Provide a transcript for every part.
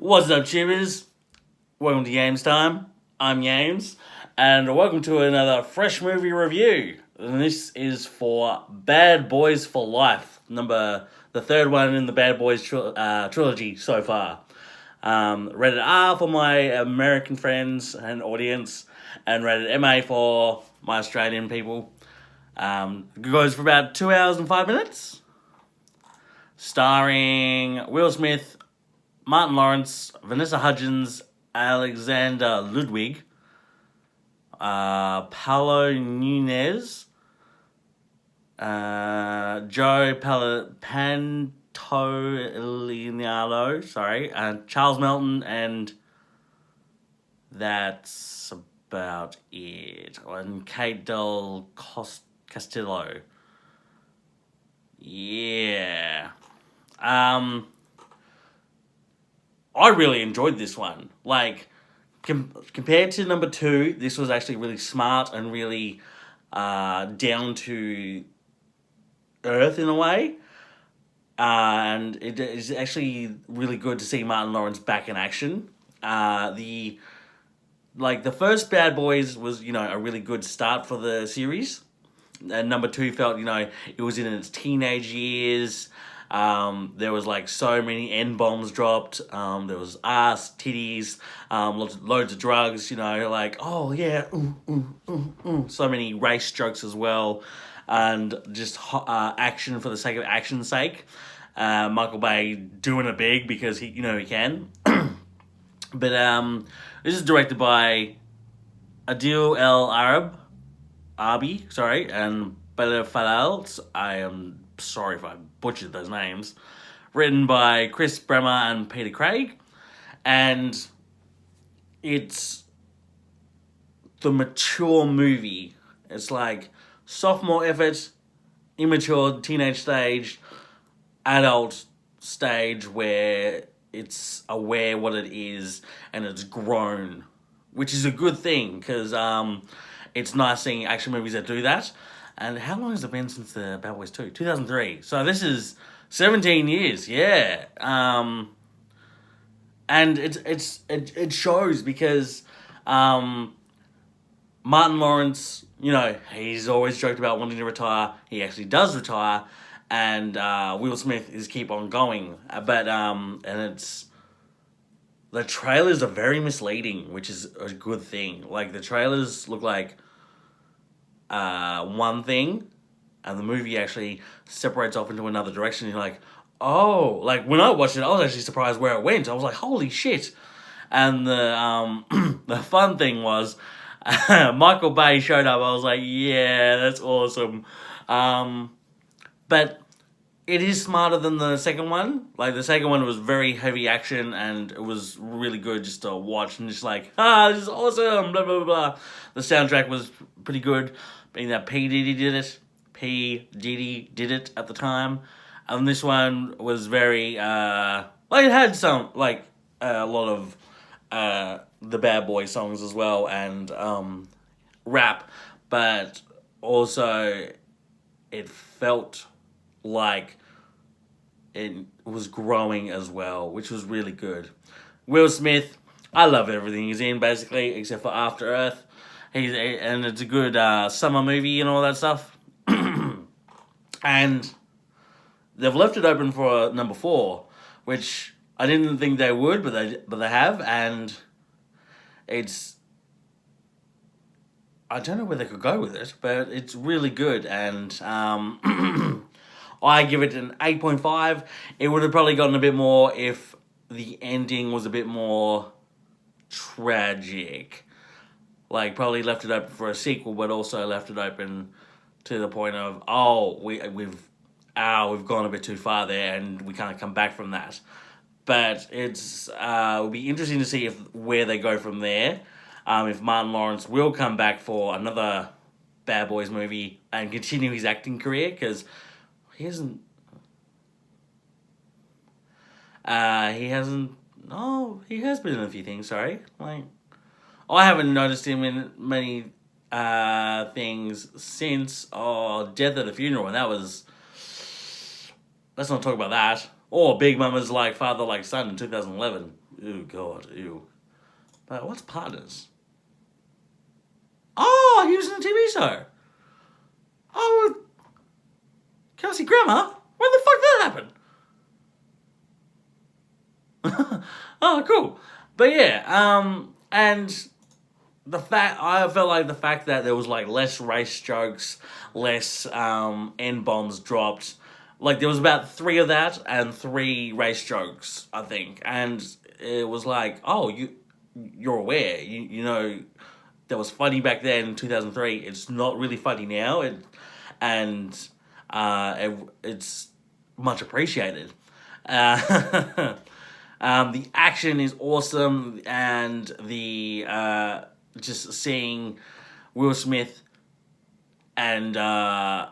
What's up, chibbers? Welcome to Games Time. I'm James, and welcome to another fresh movie review. And this is for Bad Boys for Life, the third one in the Bad Boys trilogy so far. Rated R for my American friends and audience, and rated MA for my Australian people. It goes for about 2 hours and 5 minutes. Starring Will Smith, Martin Lawrence, Vanessa Hudgens, Alexander Ludwig, Paulo Nunez, Joe Pantoliano, Charles Melton, and that's about it. And Kate Del Castillo. Yeah. I really enjoyed this one. Like, compared to number 2, this was actually really smart and really down to earth in a way. And it is actually really good to see Martin Lawrence back in action. The first Bad Boys was, a really good start for the series. And number 2 felt, it was in its teenage years. There was so many N-bombs dropped. There was ass, titties, loads of drugs, oh yeah, so many race jokes as well. And just action for the sake of action's sake. Michael Bay doing it big because he can. But this is directed by Adil El Arbi, and Bela Fadel. I am sorry if I butchered those names. Written by Chris Bremer and Peter Craig. And it's the mature movie. It's like sophomore effort, immature teenage stage, adult stage where it's aware what it is and it's grown. Which is a good thing because it's nice seeing action movies that do that. And how long has it been since the Bad Boys 2? 2003. So this is 17 years, yeah. And it shows because Martin Lawrence, he's always joked about wanting to retire. He actually does retire. And Will Smith is keep on going. But, and it's... The trailers are very misleading, which is a good thing. The trailers look like one thing, and the movie actually separates off into another direction. You're like, oh, when I watched it, I was actually surprised where it went. I was like, holy shit. And the the fun thing was Michael Bay showed up. I was like, yeah, that's awesome. But it is smarter than the second one. The second one was very heavy action, and it was really good just to watch, and just this is awesome, blah, blah, blah, blah. The soundtrack was pretty good, being that P. Diddy did it at the time. And this one was very, it had some, a lot of the Bad Boy songs as well, and rap, but also it felt like it was growing as well, which was really good. Will Smith, I love everything he's in, basically, except for After Earth. And it's a good summer movie and all that stuff. And they've left it open for number 4, which I didn't think they would, but they have, and it's... I don't know where they could go with it, but it's really good, and I give it an 8.5. It would have probably gotten a bit more if the ending was a bit more tragic. Probably left it open for a sequel, but also left it open to the point of, we've gone a bit too far there, and we can't come back from that. But it'll be interesting to see where they go from there. If Martin Lawrence will come back for another Bad Boys movie and continue his acting career, because he hasn't... he has been in a few things, sorry. I haven't noticed him in many things since Death at a Funeral, and that was... Let's not talk about that. Or Big Mama's Like Father Like Son in 2011. Ew, God, ew. But what's Partners? Oh, he was in a TV show. Oh, Kelsey Grammer? When the fuck did that happen? Oh, cool. But yeah, and I felt like the fact that there was like less race jokes, less N-bombs dropped. Like there was about 3 of that and 3 race jokes, I think. And it was like, oh, you're aware. You know that was funny back then in 2003. It's not really funny now. And it's much appreciated. Uh, the action is awesome, and the just seeing Will Smith and Martin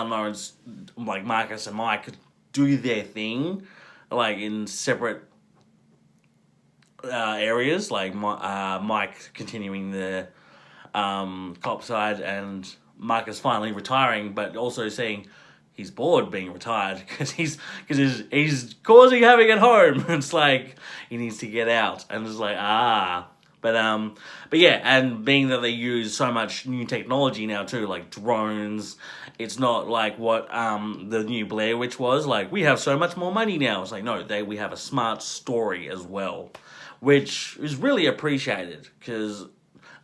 Lawrence, like Marcus and Mike, do their thing, like in separate areas, like Mike continuing the cop side and Marcus finally retiring, but also saying he's bored being retired because he's causing havoc at home. It's like he needs to get out, and it's like but yeah, and being that they use so much new technology now too, like drones, it's not like what the new Blair Witch was. Like we have so much more money now. It's like no, we have a smart story as well, which is really appreciated because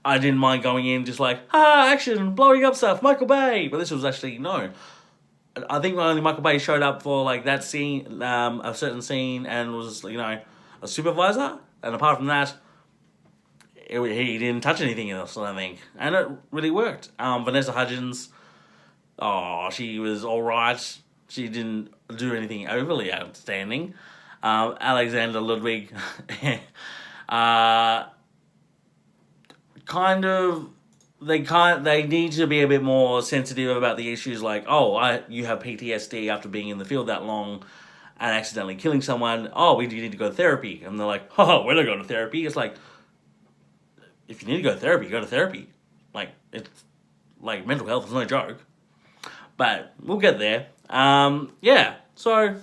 I didn't mind going in just like action, blowing up stuff, Michael Bay, but this was actually no. I think only Michael Bay showed up for like that scene, a certain scene, and was a supervisor, and apart from that, he didn't touch anything else. I think, and it really worked. Vanessa Hudgens, she was all right. She didn't do anything overly outstanding. Alexander Ludwig, kind of. They need to be a bit more sensitive about the issues like, you have PTSD after being in the field that long and accidentally killing someone. Oh, you need to go to therapy. And they're like, we're not going to therapy. It's like, if you need to go to therapy, go to therapy. Like, it's like mental health is no joke. But we'll get there. Yeah, so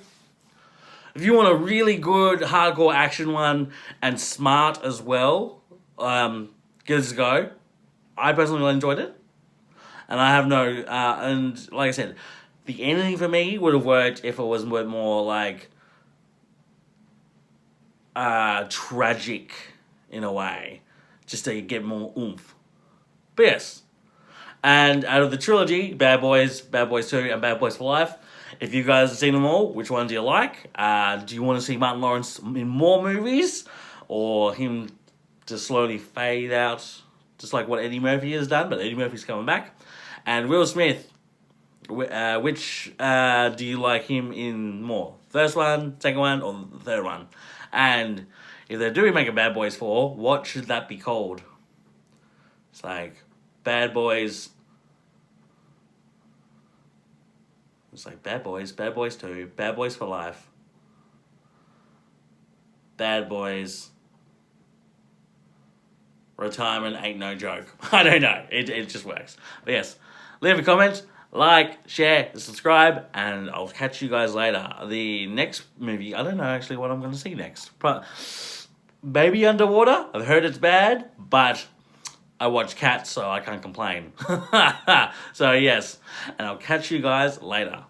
if you want a really good hardcore action one and smart as well, give this a go. I personally enjoyed it, and I have no, and like I said, the ending for me would have worked if it was more like, tragic in a way, just to get more oomph. But yes, and out of the trilogy, Bad Boys 2, and Bad Boys for Life, if you guys have seen them all, which one do you like? Do you want to see Martin Lawrence in more movies, or him to slowly fade out? Just like what Eddie Murphy has done, but Eddie Murphy's coming back. And Will Smith, which do you like him in more? First one, second one, or the third one? And if they do make a Bad Boys 4, what should that be called? It's like Bad Boys. It's like Bad Boys 2, Bad Boys for Life, Bad Boys. Retirement ain't no joke. I don't know. It just works. But yes, leave a comment, like, share, subscribe, and I'll catch you guys later. The next movie, I don't know actually what I'm going to see next. Baby Underwater. I've heard it's bad, but I watch Cats, so I can't complain. So yes, and I'll catch you guys later.